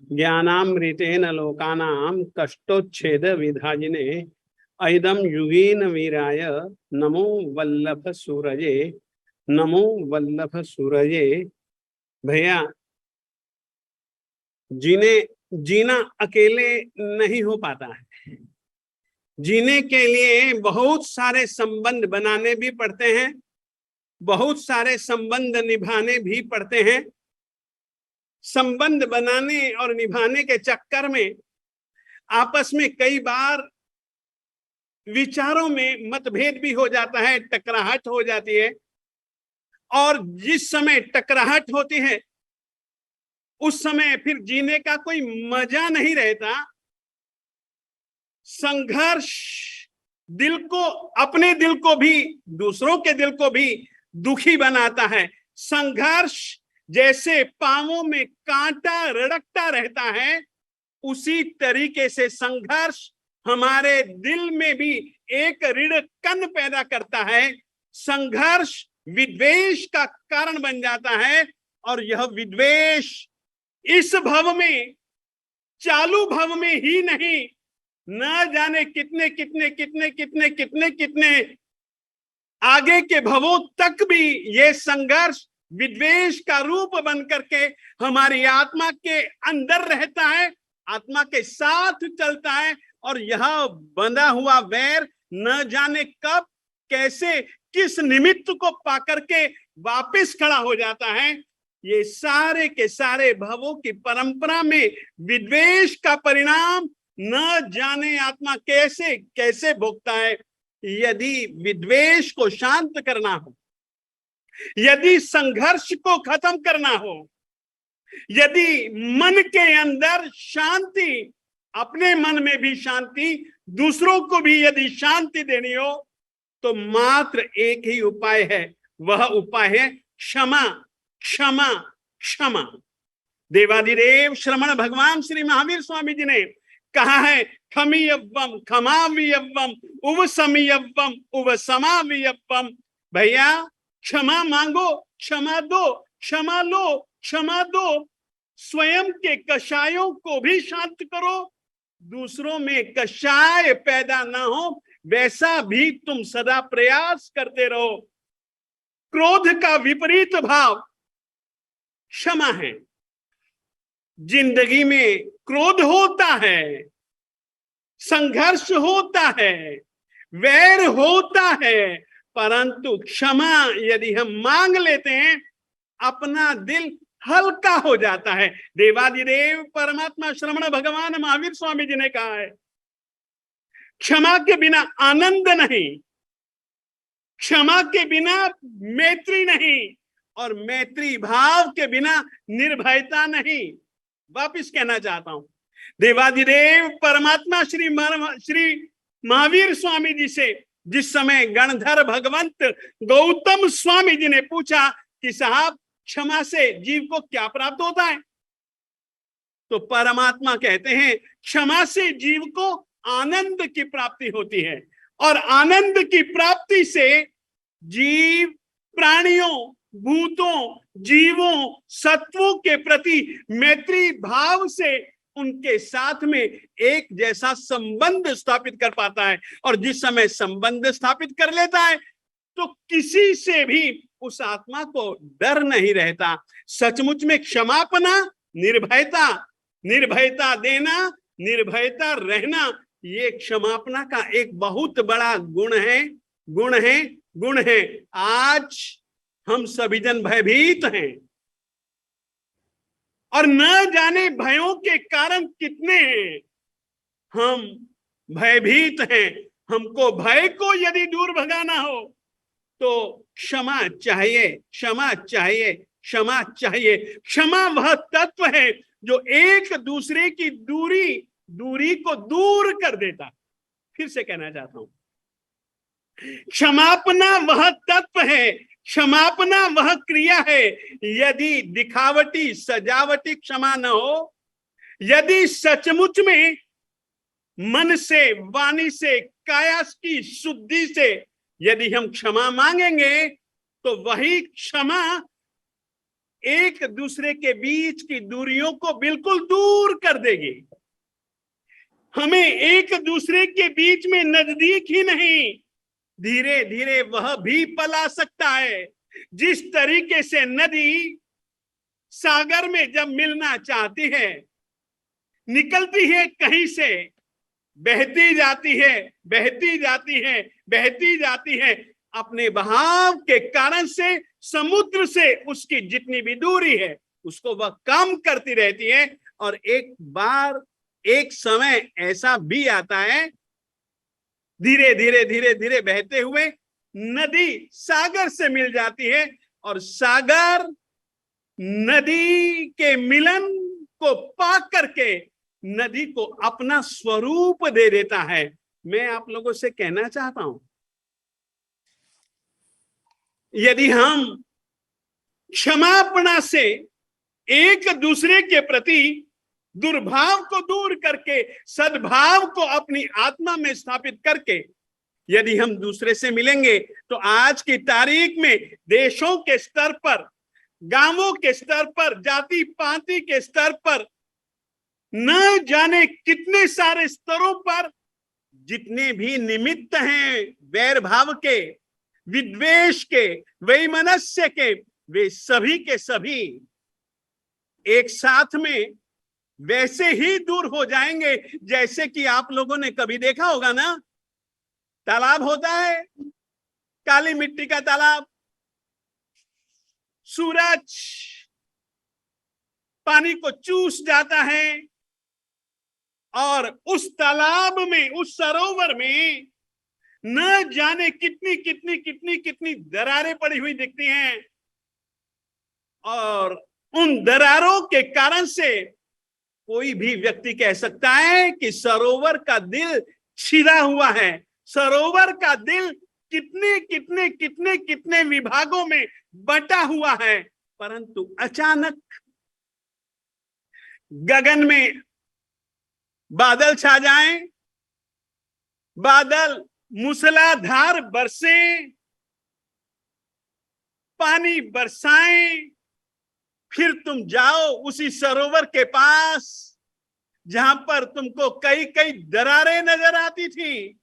ज्ञानामृतेन लोकानां कष्टोच्छेद विधाजिने ऐदम युगेन वीराय नमो वल्लभ सूरजे, नमो वल्लभ सूरजे। भैया, जिन्हें जीना अकेले नहीं हो पाता है। जीने के लिए बहुत सारे संबंध बनाने भी पड़ते हैं, बहुत सारे संबंध निभाने भी पड़ते हैं। संबंध बनाने और निभाने के चक्कर में आपस में कई बार विचारों में मतभेद भी हो जाता है, टकराहट हो जाती है। और जिस समय टकराहट होती है उस समय फिर जीने का कोई मजा नहीं रहता। संघर्ष दिल को, अपने दिल को भी, दूसरों के दिल को भी दुखी बनाता है। संघर्ष जैसे पांवों में कांटा रड़कता रहता है, उसी तरीके से संघर्ष हमारे दिल में भी एक ऋण पैदा करता है। संघर्ष विद्वेष का कारण बन जाता है और यह विद्वेष इस भव में, चालू भव में ही नहीं, न जाने कितने कितने कितने कितने कितने कितने आगे के भवों तक भी ये संघर्ष विद्वेष का रूप बन करके हमारी आत्मा के अंदर रहता है, आत्मा के साथ चलता है। और यह बंधा हुआ वैर न जाने कब, कैसे, किस निमित्त को पाकर के वापस खड़ा हो जाता है। ये सारे के सारे भवों की परंपरा में विद्वेष का परिणाम न जाने आत्मा कैसे कैसे भोगता है। यदि विद्वेष को शांत करना हो, यदि संघर्ष को खत्म करना हो, यदि मन के अंदर शांति, अपने मन में भी शांति, दूसरों को भी यदि शांति देनी हो, तो मात्र एक ही उपाय है। वह उपाय है क्षमा, क्षमा, क्षमा। देवादिदेव श्रमण भगवान श्री महावीर स्वामी जी ने कहा है, खमीयव्वम खमावियव्वम उवसमीयव्वम उवसमावियव्वम। भैया क्षमा मांगो, क्षमा दो, क्षमा लो, क्षमा दो। स्वयं के कषायों को भी शांत करो, दूसरों में कषाय पैदा ना हो वैसा भी तुम सदा प्रयास करते रहो। क्रोध का विपरीत भाव क्षमा है। जिंदगी में क्रोध होता है, संघर्ष होता है, वैर होता है, परंतु क्षमा यदि हम मांग लेते हैं, अपना दिल हल्का हो जाता है। देवादिदेव परमात्मा श्रमण भगवान महावीर स्वामी जी ने कहा है, क्षमा के बिना आनंद नहीं, क्षमा के बिना मैत्री नहीं, और मैत्री भाव के बिना निर्भयता नहीं। वापिस कहना चाहता हूं, देवादिदेव परमात्मा श्री महावीर स्वामी जी से जिस समय गणधर भगवंत गौतम स्वामी जी ने पूछा कि साहब क्षमा से जीव को क्या प्राप्त होता है, तो परमात्मा कहते हैं क्षमा से जीव को आनंद की प्राप्ति होती है, और आनंद की प्राप्ति से जीव प्राणियों, भूतों, जीवों, सत्वों के प्रति मैत्री भाव से उनके साथ में एक जैसा संबंध स्थापित कर पाता है। और जिस समय संबंध स्थापित कर लेता है तो किसी से भी उस आत्मा को डर नहीं रहता। सचमुच में क्षमापना, निर्भयता, निर्भयता देना, निर्भयता रहना, ये क्षमापना का एक बहुत बड़ा गुण है, गुण है, गुण है। आज हम सभी जन भयभीत हैं और न जाने भयों के कारण कितने हैं। हम भयभीत हैं। हमको भय को यदि दूर भगाना हो तो क्षमा चाहिए, क्षमा चाहिए, क्षमा चाहिए। क्षमा वह तत्व है जो एक दूसरे की दूरी को दूर कर देता। फिर से कहना चाहता हूं, क्षमापना वह तत्व है, क्षमापना वह क्रिया है। यदि दिखावटी सजावटी क्षमा न हो, यदि सचमुच में मन से, वाणी से, काया की शुद्धि से यदि हम क्षमा मांगेंगे तो वही क्षमा एक दूसरे के बीच की दूरियों को बिल्कुल दूर कर देगी। हमें एक दूसरे के बीच में नजदीक ही नहीं, धीरे धीरे वह भी पला सकता है। जिस तरीके से नदी सागर में जब मिलना चाहती है, निकलती है कहीं से, बहती जाती है, बहती जाती है, बहती जाती है। अपने बहाव के कारण से समुद्र से उसकी जितनी भी दूरी है उसको वह कम करती रहती है। और एक बार एक समय ऐसा भी आता है, धीरे धीरे धीरे धीरे बहते हुए नदी सागर से मिल जाती है, और सागर नदी के मिलन को पा करके नदी को अपना स्वरूप दे देता है। मैं आप लोगों से कहना चाहता हूं, यदि हम क्षमापणा से एक दूसरे के प्रति दुर्भाव को दूर करके सद्भाव को अपनी आत्मा में स्थापित करके यदि हम दूसरे से मिलेंगे, तो आज की तारीख में देशों के स्तर पर, गांवों के स्तर पर, जाति पाति के स्तर पर, न जाने कितने सारे स्तरों पर जितने भी निमित्त हैं वैर भाव के, विद्वेष के, वैमनस्य के, वे सभी के सभी एक साथ में वैसे ही दूर हो जाएंगे जैसे कि आप लोगों ने कभी देखा होगा ना, तालाब होता है, काली मिट्टी का तालाब, सूरज पानी को चूस जाता है और उस तालाब में, उस सरोवर में न जाने कितनी कितनी कितनी कितनी दरारें पड़ी हुई दिखती हैं, और उन दरारों के कारण से कोई भी व्यक्ति कह सकता है कि सरोवर का दिल छिदा हुआ है, सरोवर का दिल कितने कितने कितने कितने विभागों में बटा हुआ है। परंतु अचानक गगन में बादल छा जाएं, बादल मूसलाधार बरसे, पानी बरसाएं, फिर तुम जाओ उसी सरोवर के पास जहां पर तुमको कई कई दरारें नजर आती थी।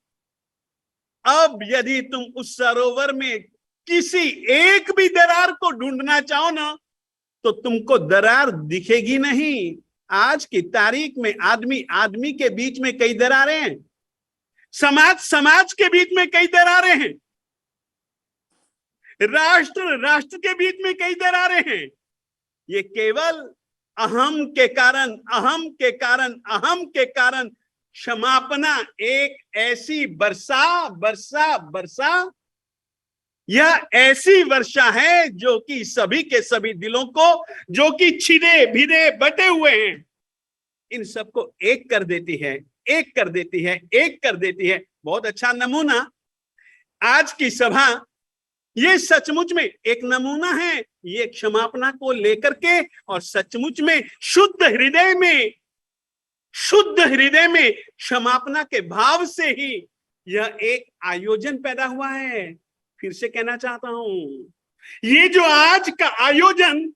अब यदि तुम उस सरोवर में किसी एक भी दरार को ढूंढना चाहो ना, तो तुमको दरार दिखेगी नहीं। आज की तारीख में आदमी आदमी के बीच में कई दरारें हैं, समाज समाज के बीच में कई दरारें हैं, राष्ट्र राष्ट्र के बीच में कई दरारें हैं। ये केवल अहम के कारण, अहम के कारण, अहम के कारण क्षमापना एक ऐसी वर्षा यह ऐसी वर्षा है जो कि सभी के सभी दिलों को, जो कि छिदे भिदे बटे हुए हैं, इन सबको एक कर देती है, एक कर देती है, एक कर देती है। बहुत अच्छा नमूना आज की सभा, ये सचमुच में एक नमूना है, ये क्षमापना को लेकर के, और सचमुच में शुद्ध हृदय में क्षमापना के भाव से ही यह एक आयोजन पैदा हुआ है। फिर से कहना चाहता हूं, ये जो आज का आयोजन,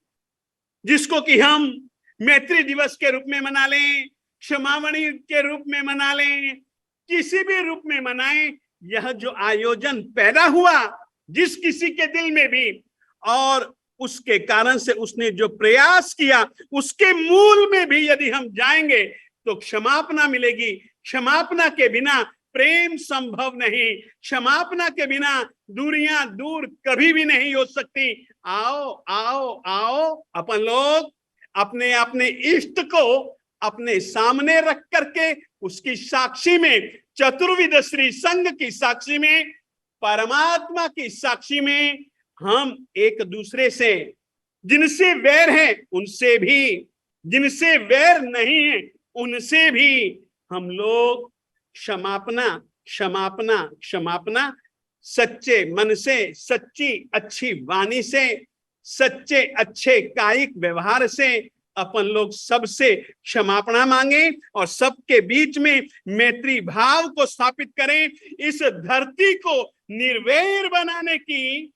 जिसको कि हम मैत्री दिवस के रूप में मना लें, क्षमावणी के रूप में मना लें, किसी भी रूप में मनाएं, यह जो आयोजन पैदा हुआ जिस किसी के दिल में भी, और उसके कारण से उसने जो प्रयास किया, उसके मूल में भी यदि हम जाएंगे तो क्षमापना मिलेगी। क्षमापना के बिना प्रेम संभव नहीं, क्षमापना के बिना दूरियां दूर कभी भी नहीं हो सकती। आओ आओ आओ, अपन लोग अपने अपने इष्ट को अपने सामने रख करके उसकी साक्षी में, चतुर्विध श्री संघ की साक्षी में, परमात्मा की साक्षी में, हम एक दूसरे से, जिनसे वैर है उनसे भी, जिनसे वैर नहीं है उनसे भी हम लोग क्षमापना क्षमापना क्षमापना सच्चे मन से, सच्ची अच्छी वाणी से, सच्चे अच्छे कायिक व्यवहार से अपन लोग सबसे क्षमापना मांगे और सबके बीच में मैत्री भाव को स्थापित करें। इस धरती को निर्वैर बनाने की,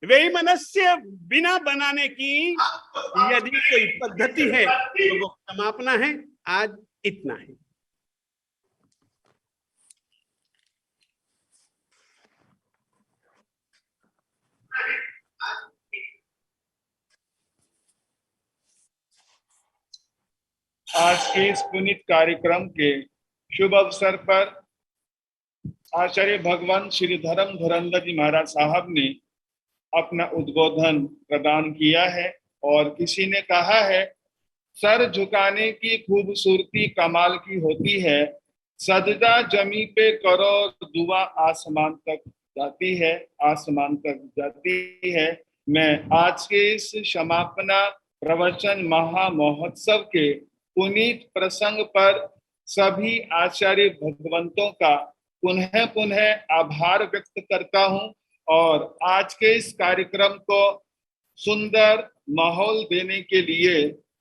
वैमनस्य बिना बनाने की यदि कोई पद्धति है तो वो क्षमापना है। आज इतना है। आज के इस पुनीत कार्यक्रम के शुभ अवसर पर आचार्य भगवान श्री धर्म धुरंधर जी महाराज साहब ने अपना उद्बोधन प्रदान किया है और किसी ने कहा है, सर झुकाने की खूबसूरती कमाल की होती है, सजदा जमी पे करो दुआ आसमान तक जाती है, आसमान तक जाती है। मैं आज के इस समापना प्रवचन महामहोत्सव के पुनीत प्रसंग पर सभी आचार्य भगवंतों का पुनः पुनः आभार व्यक्त करता हूं और आज के इस कार्यक्रम को सुंदर माहौल देने के लिए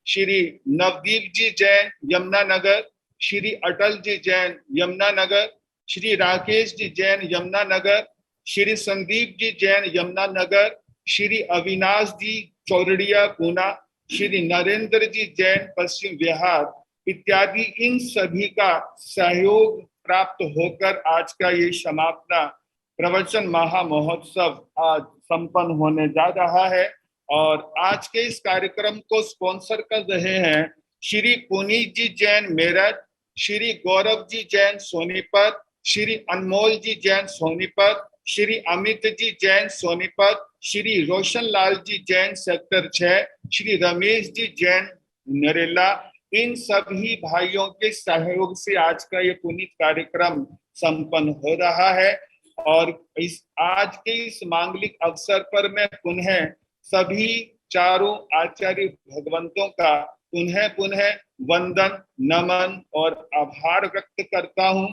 श्री नवदीप जी जैन यमुनानगर, श्री अटल जी जैन यमुनानगर, श्री राकेश जी जैन यमुनानगर, श्री संदीप जी जैन यमुनानगर, श्री अविनाश जी चौरड़िया पूना, श्री नरेंद्र जी जैन पश्चिम बिहार इत्यादि इन सभी का सहयोग प्राप्त होकर आज का ये समापना प्रवचन महामहोत्सव आज संपन्न होने जा रहा है। और आज के इस कार्यक्रम को स्पॉन्सर कर रहे हैं श्री पुनीत जी जैन मेरठ, श्री गौरव जी जैन सोनीपत, श्री अनमोल जी जैन सोनीपत, श्री अमित जी जैन सोनीपत, श्री रोशन लाल जी जैन सेक्टर 6, श्री रमेश जी जैन नरेला। इन सभी भाइयों के सहयोग से आज का ये पुनीत कार्यक्रम संपन्न हो रहा है और इस आज के इस मांगलिक अवसर पर मैं पुनः सभी चारों आचार्य भगवंतों का पुनः पुनः वंदन, नमन और आभार व्यक्त करता हूं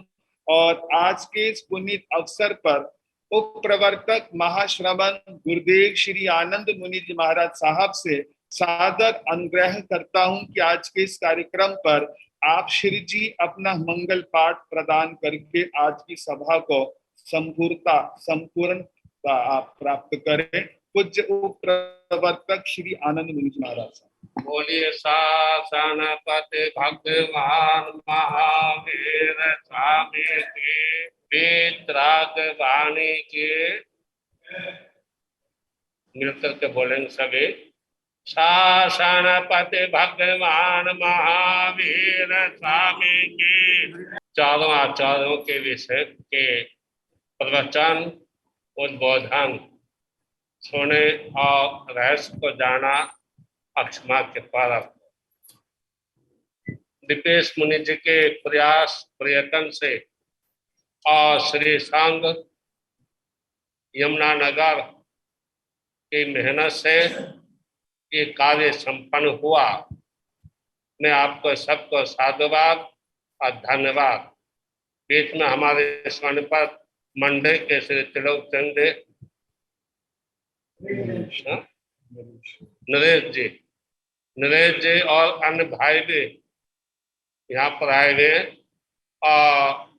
और आज के इस पुनीत अवसर पर उप प्रवर्तक महाश्रमण गुरुदेव श्री आनंद मुनि जी महाराज साहब से सादर अनुग्रह करता हूं कि आज के इस कार्यक्रम पर आप श्री जी अपना मंगल पाठ प्रदान करके आज की सभा को संपूर्णता आप प्राप्त करें। पूज्य उप प्रवर्तक श्री आनंद मुनि जी महाराज। बोलिए शासनपति भगवान महावीर स्वामी के वेदराग वाणी के मिलकर के बोलेंगे सभी। शासनपति भगवान महावीर स्वामी के चारों आचार्यों के विषय के प्रवचन उद्बोधन सुने और रहस्य को जाना अक्षमा के पार। दीपेश मुनि जी के प्रयास प्रयत्न से और श्री संघ यमुनानगर की मेहनत से ये कार्य संपन्न हुआ। मैं आपको सबको साधुवाद और धन्यवाद। बीच में हमारे स्वर्णपत मंडल के श्री तिलक चंद नरेश जी और अन्य भाई भी यहाँ पर आए हुए और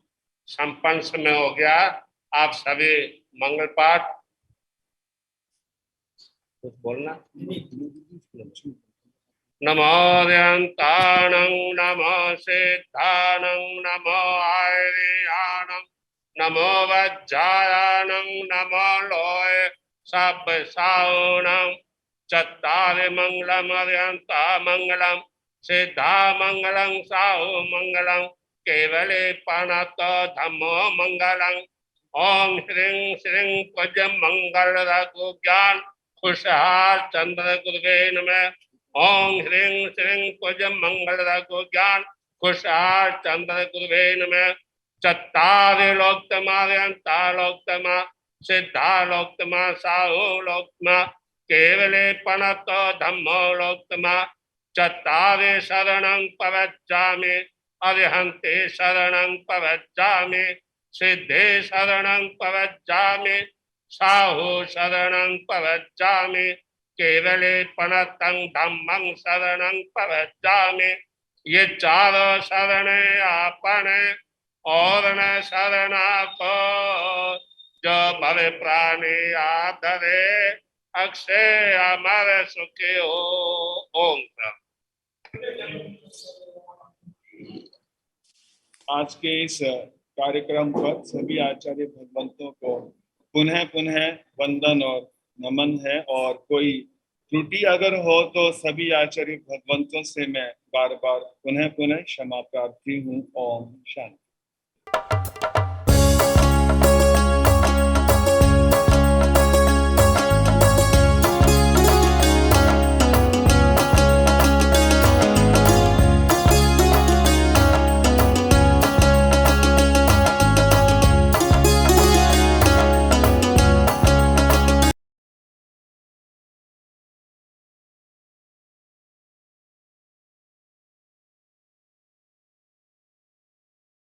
संपन्न समय हो गया। आप सभी मंगल पाठ कुछ बोलना। नमो अरिहंताणं नमो सिद्धाणं नमो आर्याणं नमो वज्रायाणं नमो लोय सब सावणं चत्तारि मंगलम अरिहंता मंगलम सिद्धा मंगलम साहु मंगलम केवले पानात धम्मो मंगलम। ओम ह्रीं श्रीं पूज्य मंगल रघु ज्ञान खुशहाल चंद्र गुरुवे नमः। ओम ह्रीं श्रीं पूज्य मंगल रघु ज्ञान खुशहाल चंद्र गुरुवे नमः। चत्तारि लोकतमा अरिहंता लोकतमा सिद्धा लोकतमा साहु लोकतमा केवले पनत धम्मो लोकतमा। चत्तारि शरणं प्रवज्जामि अरिहन्ते शरणं प्रवज्जामि सिद्धे शरणं प्रवज्जामि साहु शरणं प्रवज्जामि केवले पनतं धम्मं शरणं प्रवज्जामि। ये चारों शरण आपने और न शरणा को जो भव प्राणी आधरे अक्षय अमर सुखी हो। ओम। आज के इस कार्यक्रम पर सभी आचार्य भगवंतों को पुनः पुनः वंदन और नमन है और कोई त्रुटि अगर हो तो सभी आचार्य भगवंतों से मैं बार बार पुनः पुनः क्षमा प्रार्थी हूँ। ओम शांति।